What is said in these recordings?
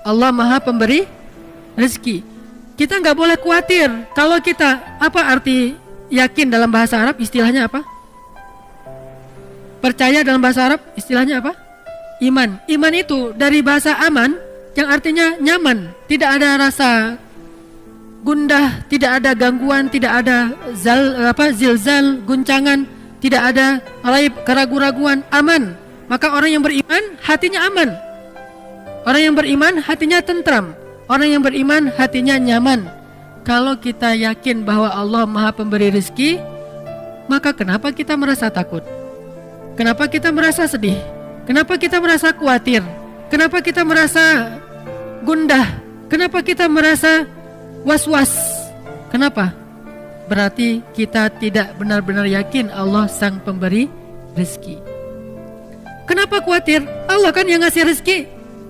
Allah Maha Pemberi rezeki. Kita nggak boleh khawatir. Kalau kita, apa arti yakin dalam bahasa Arab? Istilahnya apa? Percaya dalam bahasa Arab istilahnya apa? Iman. Iman itu dari bahasa aman yang artinya nyaman, tidak ada rasa gundah, tidak ada gangguan, tidak ada zilzal, guncangan, tidak ada raib, keraguan-raguan, aman. Maka orang yang beriman hatinya aman. Orang yang beriman hatinya tentram. Orang yang beriman hatinya nyaman. Kalau kita yakin bahwa Allah Maha Pemberi rezeki, maka kenapa kita merasa takut? Kenapa kita merasa sedih? Kenapa kita merasa khawatir? Kenapa kita merasa gundah? Kenapa kita merasa was-was? Kenapa? Berarti kita tidak benar-benar yakin Allah Sang Pemberi rezeki. Kenapa khawatir? Allah kan yang ngasih rezeki.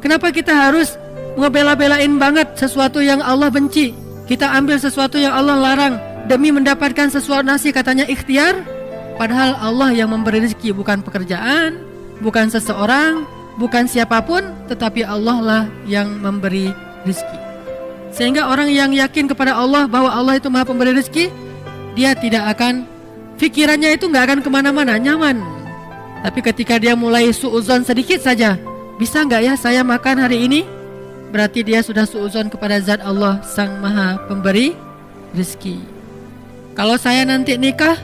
Kenapa kita harus ngebela-belain banget sesuatu yang Allah benci? Kita ambil sesuatu yang Allah larang demi mendapatkan sesuatu nasi, katanya ikhtiar. Padahal Allah yang memberi rezeki, bukan pekerjaan, bukan seseorang, bukan siapapun, tetapi Allah lah yang memberi rezeki. Sehingga orang yang yakin kepada Allah bahwa Allah itu Maha Pemberi rezeki, dia tidak akan, pikirannya itu nggak akan kemana-mana, nyaman. Tapi ketika dia mulai suuzon sedikit saja, bisa nggak ya saya makan hari ini? Berarti dia sudah suuzon kepada zat Allah Sang Maha Pemberi rezeki. Kalau saya nanti nikah,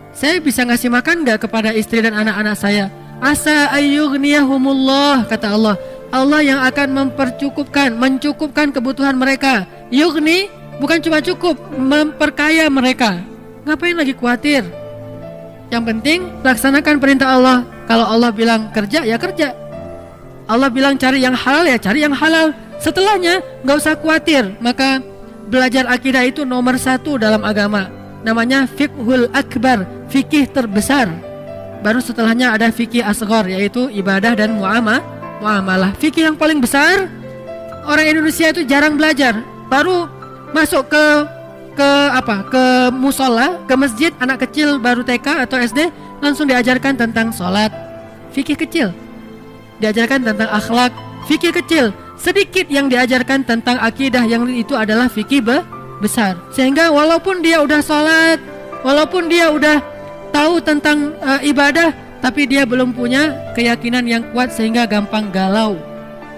saya bisa ngasih makan nggak kepada istri dan anak-anak saya? Asa ayyughniyahumullah, kata Allah. Allah yang akan mencukupkan kebutuhan mereka. Yughni bukan cuma cukup, memperkaya mereka. Ngapain lagi khawatir? Yang penting laksanakan perintah Allah. Kalau Allah bilang kerja, ya kerja. Allah bilang cari yang halal, ya cari yang halal. Setelahnya nggak usah khawatir. Maka belajar akidah itu nomor 1 dalam agama. Namanya fiqhul akbar, fikih terbesar. Baru setelahnya ada fikih asghar, yaitu ibadah dan muamalah. Fikih yang paling besar, orang Indonesia itu jarang belajar. Baru masuk ke musola, ke masjid, anak kecil baru TK atau SD langsung diajarkan tentang sholat, fikih kecil. Diajarkan tentang akhlak, fikih kecil. Sedikit yang diajarkan tentang akidah, yang itu adalah fikih besar. Sehingga walaupun dia udah sholat, walaupun dia udah tahu tentang ibadah, tapi dia belum punya keyakinan yang kuat sehingga gampang galau.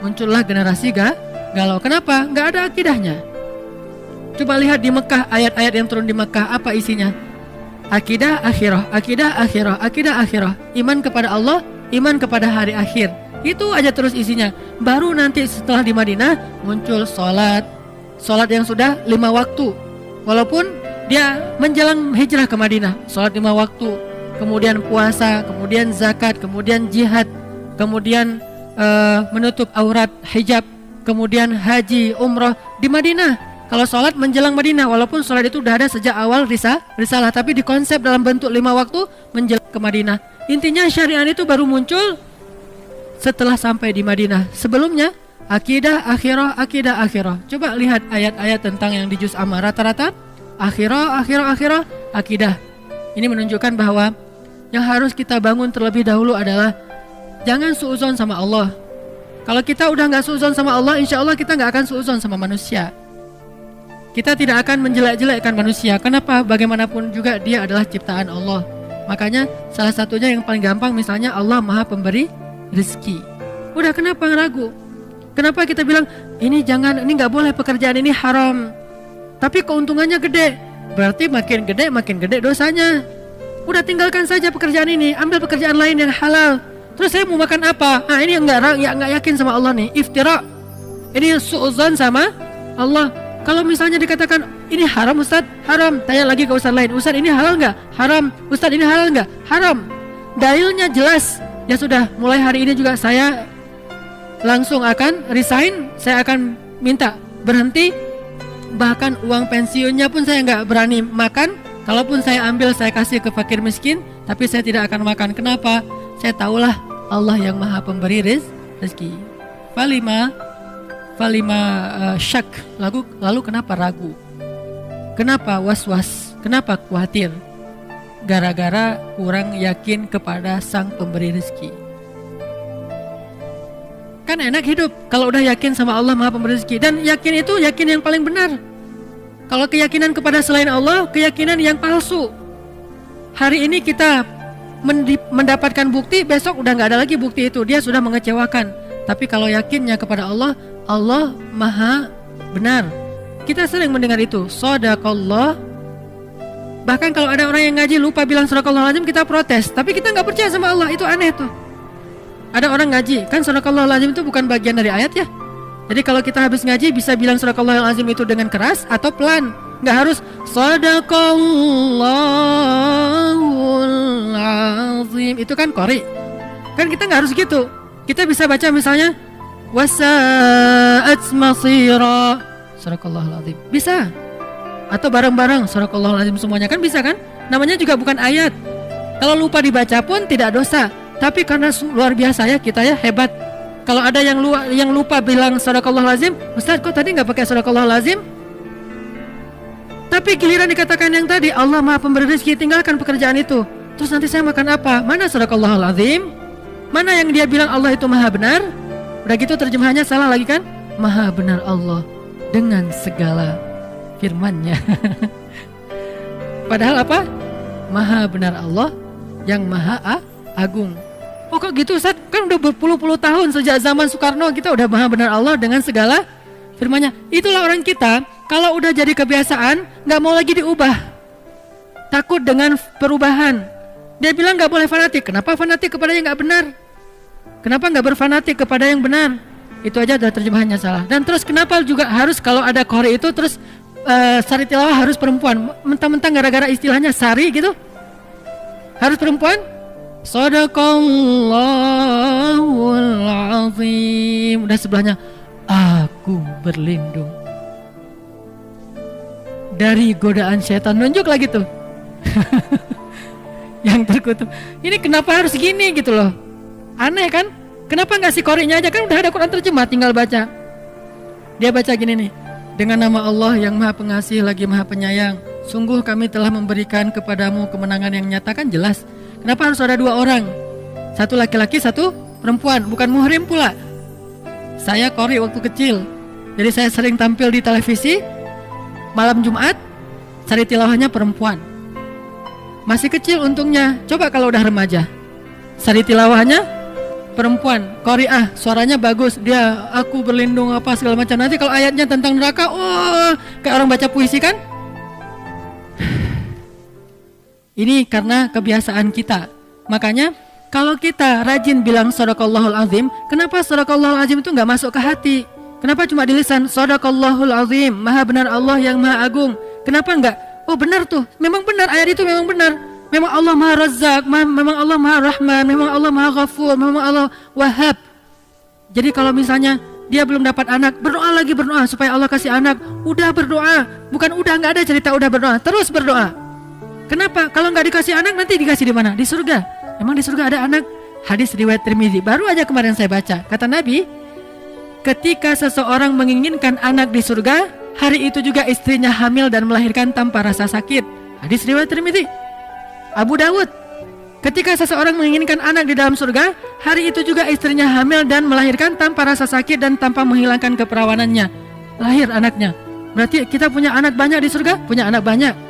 Muncullah generasi galau. Kenapa? Nggak ada akidahnya. Coba lihat di Mekah, ayat-ayat yang turun di Mekah, apa isinya? Akidah akhirah, akidah akhirah, akidah akhirah. Iman kepada Allah, iman kepada hari akhir. Itu aja terus isinya. Baru nanti setelah di Madinah muncul sholat yang sudah 5 waktu. Walaupun dia menjelang hijrah ke Madinah, sholat 5 waktu, kemudian puasa, kemudian zakat, kemudian jihad, kemudian menutup aurat, hijab, kemudian haji, umrah di Madinah. Kalau sholat menjelang Madinah, walaupun sholat itu udah ada sejak awal risalah, tapi dikonsep dalam bentuk 5 waktu menjelang ke Madinah. Intinya syariat itu baru muncul setelah sampai di Madinah. Sebelumnya akidah akhirah, akidah akhirah. Coba lihat ayat-ayat tentang yang di juz amma, rata-rata akhirah, akidah. Ini menunjukkan bahwa yang harus kita bangun terlebih dahulu adalah jangan suuzon sama Allah. Kalau kita udah gak suuzon sama Allah, insya Allah kita gak akan suuzon sama manusia. Kita tidak akan menjelek-jelekkan manusia. Kenapa? Bagaimanapun juga dia adalah ciptaan Allah. Makanya salah satunya yang paling gampang, misalnya Allah Maha Pemberi rezeki. Udah, kenapa ragu? Kenapa kita bilang ini jangan, ini gak boleh, pekerjaan ini haram, tapi keuntungannya gede? Berarti makin gede dosanya. Udah, tinggalkan saja pekerjaan ini, ambil pekerjaan lain yang halal. Terus saya mau makan apa? Nah, ini yang nggak yakin sama Allah nih, iftira. Ini suuzon sama Allah. Kalau misalnya dikatakan ini haram Ustaz, haram. Tanya lagi ke Ustaz lain, Ustaz ini halal nggak? Haram. Ustaz ini halal nggak? Haram. Dalilnya jelas. Ya sudah, mulai hari ini juga saya langsung akan resign. Saya akan minta berhenti. Bahkan uang pensiunnya pun saya nggak berani makan. Kalaupun saya ambil, saya kasih ke fakir miskin, tapi saya tidak akan makan. Kenapa? Saya tahulah Allah yang Maha Pemberi rezeki. Falima syak. Lalu kenapa ragu? Kenapa was-was? Kenapa khawatir? Gara-gara kurang yakin kepada Sang Pemberi rezeki. Kan enak hidup kalau udah yakin sama Allah Maha Pemberi rezeki. Dan yakin itu yakin yang paling benar. Kalau keyakinan kepada selain Allah, keyakinan yang palsu. Hari ini kita mendapatkan bukti, besok udah gak ada lagi bukti itu. Dia sudah mengecewakan. Tapi kalau yakinnya kepada Allah, Allah Maha benar. Kita sering mendengar itu, Shadaqallah. Bahkan kalau ada orang yang ngaji lupa bilang Shadaqallahul Azim, kita protes. Tapi kita gak percaya sama Allah, itu aneh tuh. Ada orang ngaji, kan Shadaqallahul Azim itu bukan bagian dari ayat ya. Jadi kalau kita habis ngaji bisa bilang Shadaqallahul Azim itu dengan keras atau pelan. Nggak harus Shadaqallahul Azim. Itu kan qori. Kan kita nggak harus gitu. Kita bisa baca misalnya wasa'at masira Shadaqallahul Azim. Bisa. Atau bareng-bareng Shadaqallahul Azim semuanya kan bisa kan? Namanya juga bukan ayat. Kalau lupa dibaca pun tidak dosa. Tapi karena luar biasa ya kita ya, hebat. Kalau ada yang lupa bilang Shadaqallahul Azim, Ustaz kok tadi nggak pakai Shadaqallahul Azim? Tapi giliran dikatakan yang tadi Allah Maha Pemberi rezeki, tinggalkan pekerjaan itu. Terus nanti saya makan apa? Mana Shadaqallahul Azim? Mana yang dia bilang Allah itu Maha benar? Udah gitu terjemahannya salah lagi kan? Maha benar Allah dengan segala firman-Nya. Padahal apa? Maha benar Allah yang Maha Agung. Oh kok gitu Ustaz? Kan udah berpuluh-puluh tahun sejak zaman Soekarno kita udah Maha benar Allah dengan segala firman-Nya. Itulah orang kita, kalau udah jadi kebiasaan gak mau lagi diubah. Takut dengan perubahan. Dia bilang gak boleh fanatik. Kenapa fanatik kepada yang gak benar? Kenapa gak berfanatik kepada yang benar? Itu aja udah terjemahannya salah. Dan terus kenapa juga harus kalau ada qori itu terus sari tilawah harus perempuan? Mentang-mentang gara-gara istilahnya sari gitu harus perempuan? Shadaqallahul Azim. Udah sebelahnya aku berlindung dari godaan setan, nunjuk lagi tuh. Yang terkutuk. Ini kenapa harus gini gitu loh. Aneh kan? Kenapa nggak si qori'nya aja, kan udah ada Quran terjemah, tinggal baca. Dia baca gini nih. Dengan nama Allah yang Maha Pengasih lagi Maha Penyayang, sungguh kami telah memberikan kepadamu kemenangan yang nyata. Kan jelas. Kenapa harus ada dua orang? Satu laki-laki, satu perempuan. Bukan muhrim pula. Saya qori waktu kecil. Jadi saya sering tampil di televisi. Malam Jumat, sari tilawahnya perempuan. Masih kecil untungnya. Coba kalau udah remaja, sari tilawahnya perempuan, qori'ah, suaranya bagus. Dia aku berlindung apa segala macam. Nanti kalau ayatnya tentang neraka, oh, kayak orang baca puisi kan? Ini karena kebiasaan kita. Makanya kalau kita rajin bilang Shadaqallahul Azim, kenapa Shadaqallahul Azim itu gak masuk ke hati? Kenapa cuma di lisan? Shadaqallahul Azim, Maha benar Allah yang Maha Agung. Kenapa enggak? Oh benar tuh, memang benar, ayat itu memang benar. Memang Allah Maha Razzaq, memang Allah Maha Rahman, memang Allah Maha Ghafur, memang Allah Wahhab. Jadi kalau misalnya dia belum dapat anak, berdoa lagi, berdoa supaya Allah kasih anak. Udah berdoa, bukan udah, nggak ada cerita udah berdoa, terus berdoa. Kenapa? Kalau nggak dikasih anak nanti dikasih di mana? Di surga. Emang di surga ada anak? Hadis riwayat Tirmidzi, baru aja kemarin saya baca. Kata Nabi, ketika seseorang menginginkan anak di surga, hari itu juga istrinya hamil dan melahirkan tanpa rasa sakit. Hadis riwayat Tirmidzi. Abu Dawud, ketika seseorang menginginkan anak di dalam surga, hari itu juga istrinya hamil dan melahirkan tanpa rasa sakit dan tanpa menghilangkan keperawanannya. Lahir anaknya. Berarti kita punya anak banyak di surga? Punya anak banyak.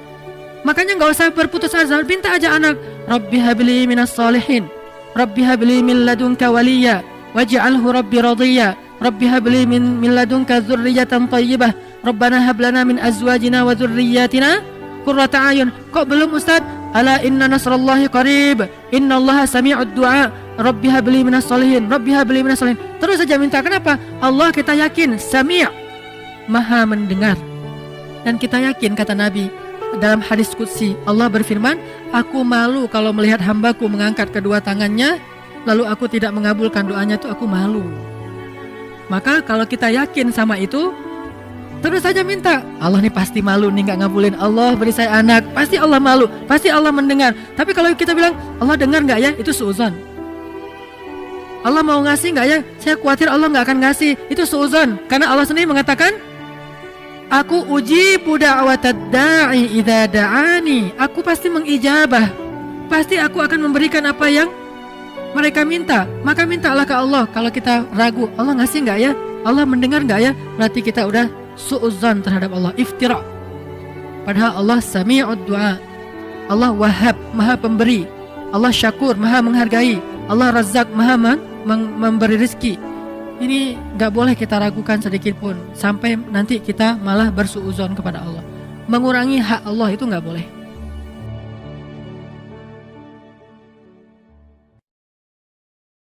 Makanya gak usah berputus asa, minta aja anak. Rabbi habli minas salihin, Rabbi habli min ladunka waliya, waj'alhu Rabbi radiyya, Rabbi habli min ladunka dzurriyyatan thayyibah, Rabbana hab lana min azwajina wa dzurriyyatina qurrata a'yun. Kok belum Ustaz? Ala inna nasrallahi qarib, innallaha sami'ud du'a, Rabbi habli minas salihin, Rabbi habli minas salihin. Terus saja minta. Kenapa? Allah kita yakin Sami', Maha mendengar. Dan kita yakin, kata Nabi dalam hadis qudsi, Allah berfirman, aku malu kalau melihat hambaku mengangkat kedua tangannya lalu aku tidak mengabulkan doanya, itu aku malu. Maka kalau kita yakin sama itu, terus saja minta. Allah nih pasti malu nih gak ngabulin. Allah beri saya anak, pasti Allah malu, pasti Allah mendengar. Tapi kalau kita bilang Allah dengar gak ya, itu suuzon. Allah mau ngasih gak ya, saya khawatir Allah gak akan ngasih, itu suuzon. Karena Allah sendiri mengatakan, aku ujibu da'watad da'i idza da'ani. Aku pasti mengijabah, pasti aku akan memberikan apa yang Mereka minta, maka mintalah ke Allah. Kalau kita ragu, Allah ngasih nggak ya? Allah mendengar nggak ya? Berarti kita udah su'udzan terhadap Allah, iftira. Padahal Allah sami'ud du'a, Allah wahhab, maha pemberi, Allah syakur, maha menghargai, Allah razak, maha memberi rezeki. Ini nggak boleh kita ragukan sedikit pun, sampai nanti kita malah bersuudzon kepada Allah. Mengurangi hak Allah itu nggak boleh.